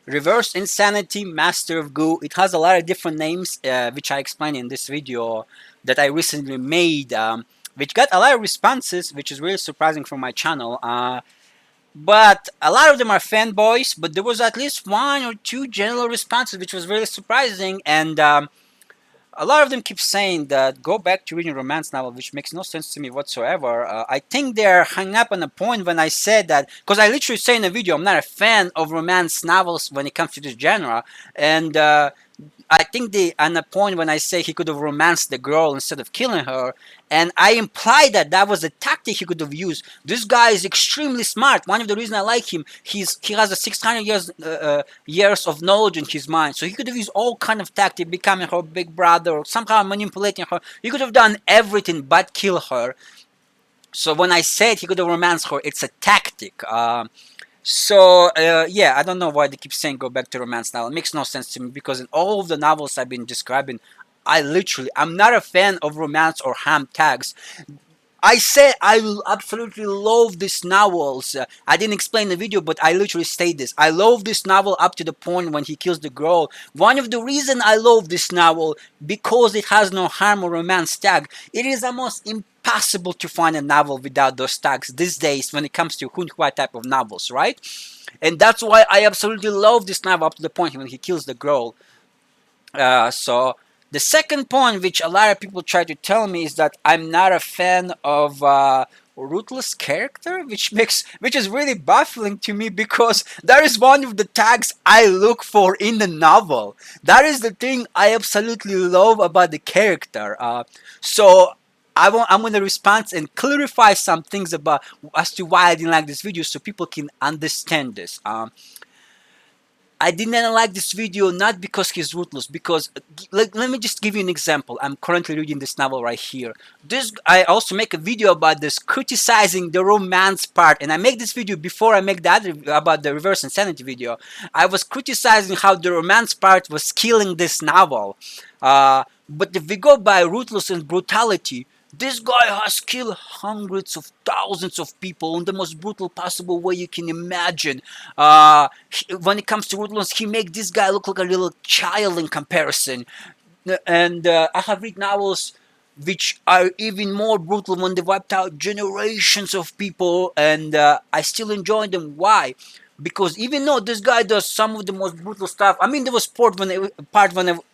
Reverse Insanity, Master of Goo. It has a lot of different names, which I explained in this video that I recently made, which got a lot of responses, which is really surprising for my channel. But a lot of them are fanboys, but there was at least one or two general responses, which was really surprising. And a lot of them keep saying that go back to reading romance novel, which makes no sense to me whatsoever. I think they're hung up on a point when I said that, because I literally say in the video I'm not a fan of romance novels when it comes to this genre, and I think they on a point when I say he could have romanced the girl instead of killing her, and I imply that that was a tactic he could have used. This guy is extremely smart. One of the reasons I like him, he has a 600 years of knowledge in his mind, so he could have used all kind of tactic, becoming her big brother or somehow manipulating her. He could have done everything but kill her. So when I said he could have romanced her, it's a tactic. Yeah, I don't know why they keep saying go back to romance novel. It makes no sense to me because in all of the novels I've been describing, I'm not a fan of romance or ham tags. I say I absolutely love these novels. I didn't explain the video, but I literally state this. I love this novel up to the point when he kills the girl. One of the reasons I love this novel, because it has no harm or romance tag. It is almost impossible to find a novel without those tags these days when it comes to Hunhua type of novels, right? And that's why I absolutely love this novel up to the point when he kills the girl. So the second point, which a lot of people try to tell me, is that I'm not a fan of ruthless character, which is really baffling to me because that is one of the tags I look for in the novel. That is the thing I absolutely love about the character. I'm gonna respond and clarify some things about as to why I didn't like this video, so people can understand this. I didn't like this video not because he's ruthless, because let me just give you an example. I'm currently reading this novel right here. I also make a video about this, criticizing the romance part, and I make this video before I make the other about the reverse insanity video. I was criticizing how the romance part was killing this novel. But if we go by ruthless and brutality, this guy has killed hundreds of thousands of people in the most brutal possible way you can imagine. When it comes to ruthless, he makes this guy look like a little child in comparison. And I have read novels which are even more brutal when they wiped out generations of people, and I still enjoy them. Why? Because even though this guy does some of the most brutal stuff, I mean, there was part when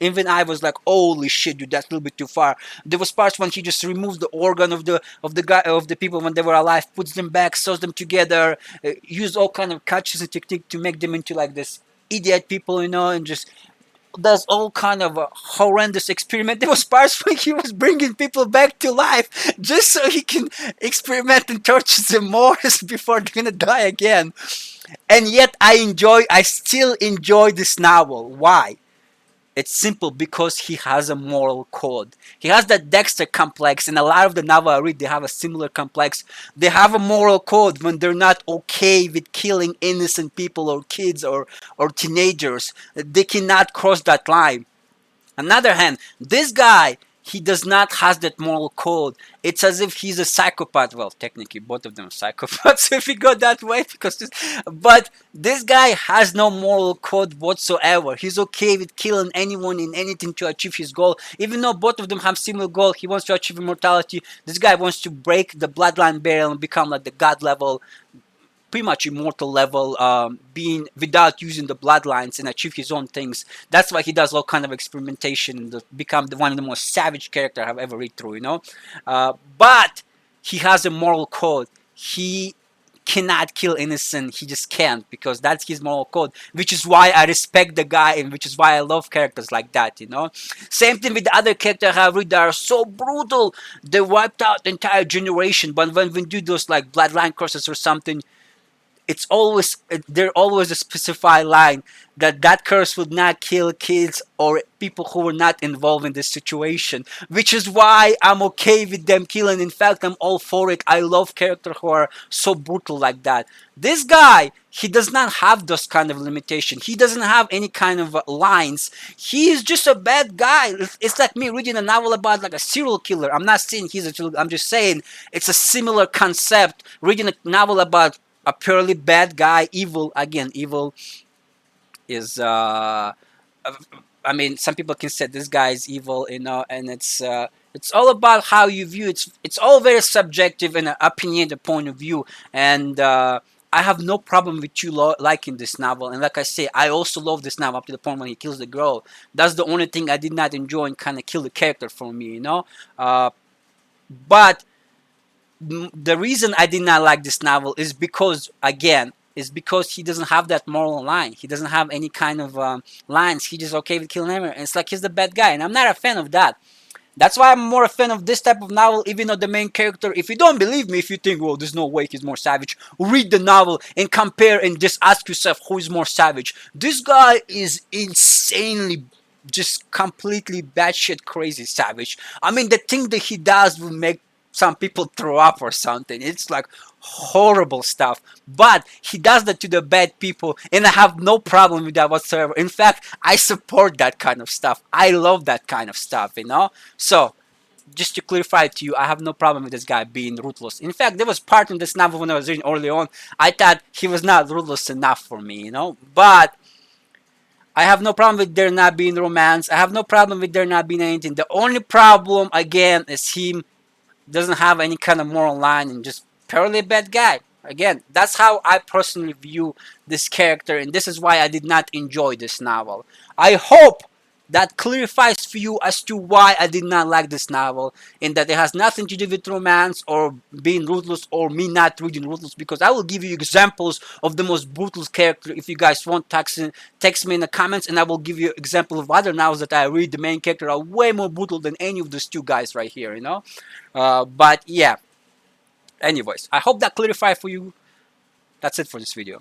even I was like, "Holy shit, dude, that's a little bit too far." There was parts when he just removes the organ of the people when they were alive, puts them back, sews them together, use all kind of catches and technique to make them into like this idiot people, and just does all kind of a horrendous experiment. There was parts where he was bringing people back to life just so he can experiment and torture them more before they're gonna die again. And yet I still enjoy this novel. Why? It's simple, because he has a moral code. He has that Dexter complex, and a lot of the novel I read, they have a similar complex. They have a moral code when they're not okay with killing innocent people or kids or teenagers. They cannot cross that line. On the other hand, this guy, he does not has that moral code. It's as if he's a psychopath. Well, technically, both of them are psychopaths if we go that way. But this guy has no moral code whatsoever. He's okay with killing anyone in anything to achieve his goal. Even though both of them have similar goal, he wants to achieve immortality. This guy wants to break the bloodline barrier and become like the god level, pretty much immortal level, being without using the bloodlines, and achieve his own things. That's why he does all kind of experimentation and become one of the most savage character I've ever read through. But he has a moral code. He cannot kill innocent. He just can't, because that's his moral code, which is why I respect the guy, and which is why I love characters like that. Same thing with the other characters I read that are so brutal. They wiped out the entire generation, but when we do those like bloodline curses or something, it's always there always a specified line that curse would not kill kids or people who were not involved in this situation, which is why I'm okay with them killing. In fact, I'm all for it. I love characters who are so brutal like that. This guy, he does not have those kind of limitation. He doesn't have any kind of lines. He is just a bad guy. It's like me reading a novel about like a serial killer. I'm not saying he's a serial, I'm just saying it's a similar concept. Reading a novel about a purely bad guy, evil, again, evil. is I mean, some people can say this guy is evil, you know, and it's all about how you view it. It's all very subjective and an opinionated point of view, and I have no problem with you liking this novel. And like I say, I also love this novel up to the point when he kills the girl. That's the only thing I did not enjoy and kind of kill the character for me, you know. But the reason I did not like this novel is because, again, is because he doesn't have that moral line. He doesn't have any kind of lines. He just okay with killing everyone. And it's like he's the bad guy, and I'm not a fan of that. That's why I'm more a fan of this type of novel, even though the main character, if you don't believe me, if you think, well, there's no way he's more savage, read the novel and compare and just ask yourself who is more savage. This guy is insanely, just completely batshit crazy savage. I mean, the thing that he does will make some people throw up or something. It's like horrible stuff. But he does that to the bad people, and I have no problem with that whatsoever. In fact, I support that kind of stuff. I love that kind of stuff, you know? So, just to clarify to you, I have no problem with this guy being ruthless. In fact, there was part in this novel when I was reading early on, I thought he was not ruthless enough for me, you know? But I have no problem with there not being romance. I have no problem with there not being anything. The only problem, again, is him doesn't have any kind of moral line and just purely a bad guy. Again, that's how I personally view this character, and this is why I did not enjoy this novel. I hope that clarifies for you as to why I did not like this novel, and that it has nothing to do with romance or being ruthless or me not reading ruthless, because I will give you examples of the most brutal character if you guys want. Text me in the comments, and I will give you examples of other novels that I read. The main character are way more brutal than any of those two guys right here, you know. But yeah, anyways, I hope that clarified for you. That's it for this video.